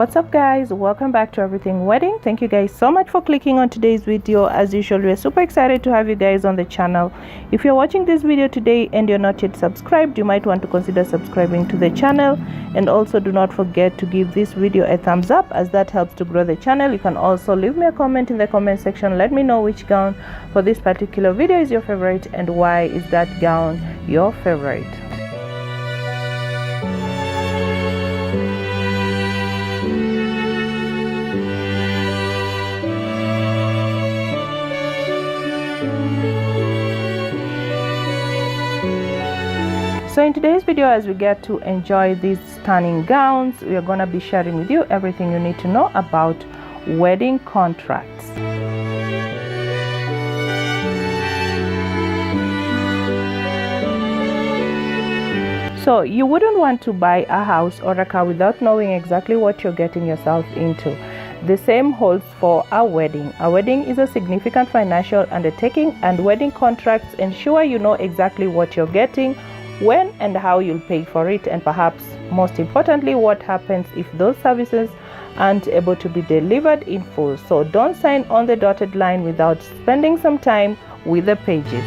What's up guys, welcome back to Everything Wedding. Thank you guys so much for clicking on today's video. As usual, we're super excited to have you guys on the channel. If you're watching this video today and you're not yet subscribed, you might want to consider subscribing to the channel, and also do not forget to give this video a thumbs up, as that helps to grow the channel. You can also leave me a comment in the comment section. Let me know which gown for this particular video is your favorite and why is that gown your favorite. So in today's video, as we get to enjoy these stunning gowns, we are going to be sharing with you everything you need to know about wedding contracts. So you wouldn't want to buy a house or a car without knowing exactly what you're getting yourself into. The same holds for a wedding. A wedding is a significant financial undertaking, and wedding contracts ensure you know exactly what you're getting, when and how you'll pay for it, and perhaps most importantly, what happens if those services aren't able to be delivered in full. So don't sign on the dotted line without spending some time with the pages.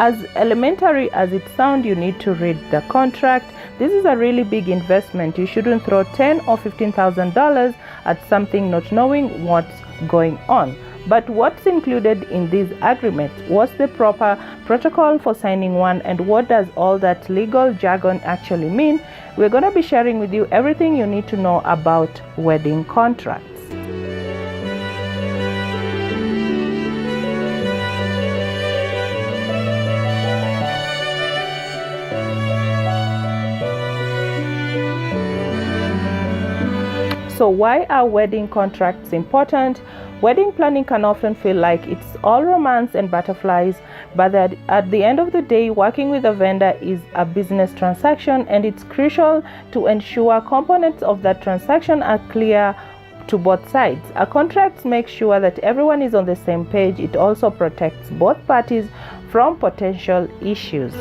As elementary as it sounds, you need to read the contract. This is a really big investment. You shouldn't throw $10,000 or $15,000 at something not knowing what's going on. But what's included in these agreements? What's the proper protocol for signing one, and what does all that legal jargon actually mean? We're going to be sharing with you everything you need to know about wedding contracts. So why are wedding contracts important? Wedding planning can often feel like it's all romance and butterflies, but at the end of the day, working with a vendor is a business transaction, and it's crucial to ensure components of that transaction are clear to both sides. A contract makes sure that everyone is on the same page. It also protects both parties from potential issues.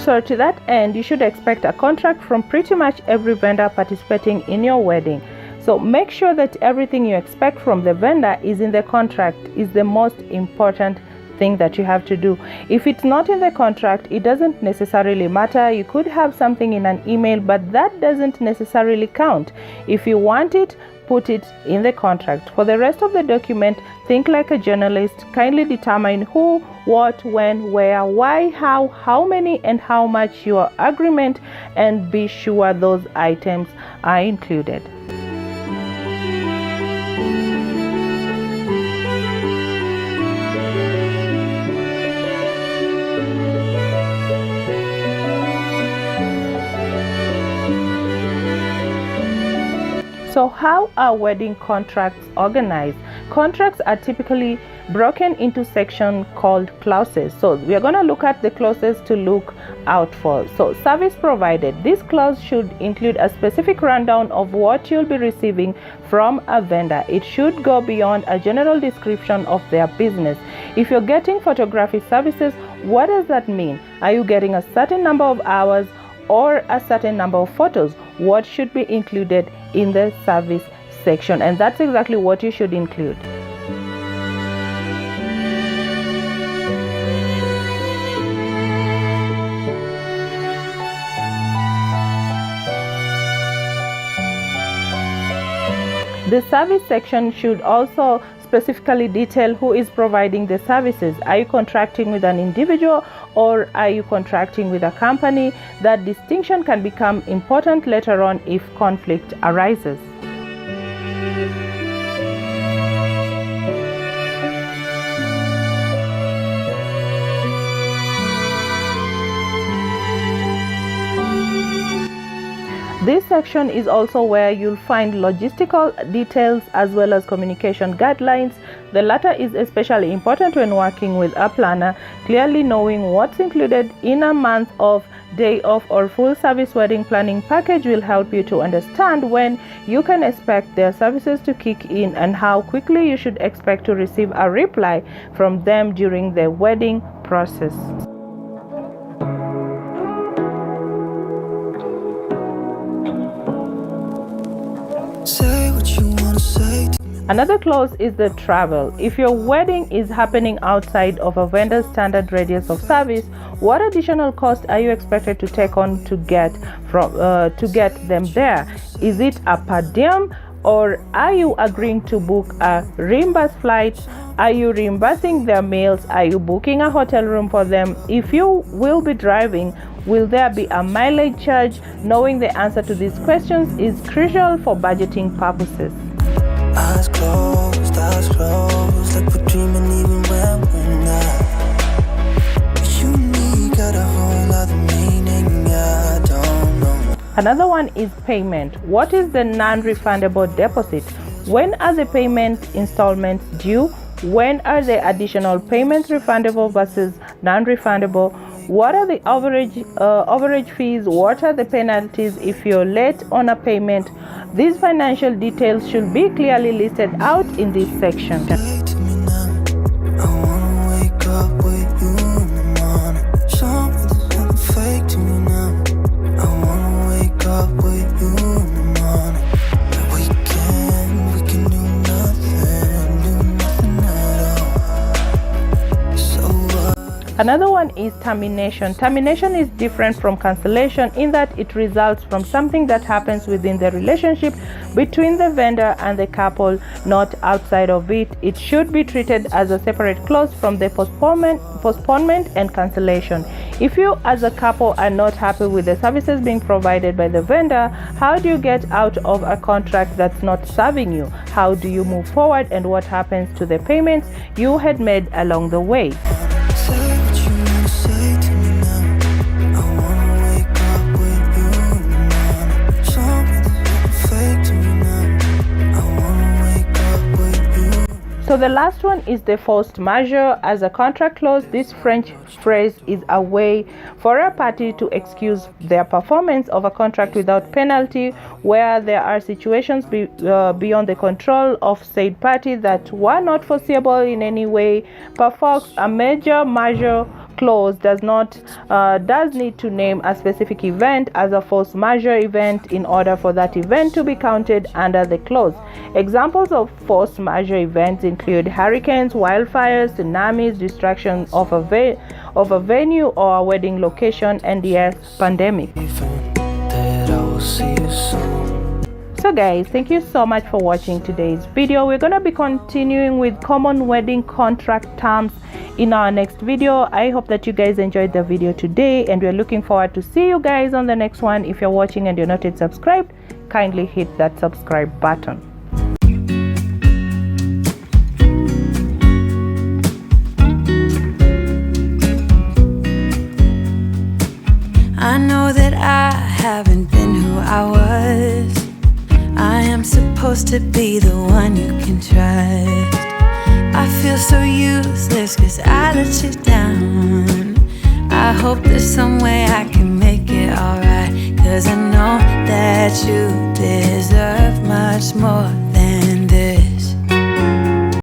So to that end, you should expect a contract from pretty much every vendor participating in your wedding. So make sure that everything you expect from the vendor is in the contract. Is the most important thing that you have to do. If it's not in the contract, it doesn't necessarily matter. You could have something in an email, but that doesn't necessarily count. If you want it, put it in the contract. For the rest of the document, think like a journalist. Kindly determine who, what, when, where, why, how many, and how much your agreement, and be sure those items are included. So how are wedding contracts organized? Contracts are typically broken into sections called clauses. So we are going to look at the clauses to look out for. So service provided. This clause should include a specific rundown of what you'll be receiving from a vendor. It should go beyond a general description of their business. If you're getting photography services, what does that mean? Are you getting a certain number of hours or a certain number of photos? What should be included in the service section? And that's exactly what you should include. The service section should also specifically detail who is providing the services. Are you contracting with an individual or are you contracting with a company? That distinction can become important later on if conflict arises. This section is also where you'll find logistical details as well as communication guidelines. The latter is especially important when working with a planner. Clearly knowing what's included in a month of day off or full service wedding planning package will help you to understand when you can expect their services to kick in and how quickly you should expect to receive a reply from them during the wedding process. Say what you want to say to me. Another clause is the travel. If your wedding is happening outside of a vendor's standard radius of service, what additional cost are you expected to take on to get them there? Is it a per diem, or are you agreeing to book a reimbursed flight? Are you reimbursing their meals? Are you booking a hotel room for them? If you will be driving, will there be a mileage charge? Knowing the answer to these questions is crucial for budgeting purposes. Eyes closed, like we're dreaming even when we're not. You and me got a whole other meaning, I don't know. Another one is payment. What is the non-refundable deposit? When are the payment installments due? When are the additional payments refundable versus non-refundable? What are the overage fees? What are the penalties if you're late on a payment? These financial details should be clearly listed out in this section. Say to me now, I wanna wake up with you in the morning. Show me there's nothing fake to me now. I wanna wake up with you in the morning. We can do nothing at all. So what? Another one is termination. Termination is different from cancellation in that it results from something that happens within the relationship between the vendor and the couple, not outside of it. It should be treated as a separate clause from the postponement and cancellation. If you as a couple are not happy with the services being provided by the vendor, how do you get out of a contract that's not serving you? How do you move forward, and what happens to the payments you had made along the way? Say what you wanna say to me now. I wanna wake up with you in the morning. Show me there's nothing fake to me now. I wanna wake up with you. So the last one is the force majeure. As a contract clause, this French phrase is a way for a party to excuse their performance of a contract without penalty where there are situations beyond the control of said party that were not foreseeable in any way. Perforce a majeure clause does need to name a specific event as a force majeure event in order for that event to be counted under the clause. Examples of force majeure events include hurricanes, wildfires, tsunamis, destruction of a venue or a wedding location, and yes, pandemic. That I will see you soon. So guys, thank you so much for watching today's video. We're going to be continuing with common wedding contract terms in our next video. I hope that you guys enjoyed the video today, and we're looking forward to see you guys on the next one. If you're watching and you're not yet subscribed, kindly hit that subscribe button. I know that I haven't been who I was. I am supposed to be the one you can trust. I feel so useless cause I let you down. I hope there's some way I can make it alright, cause I know that you deserve much more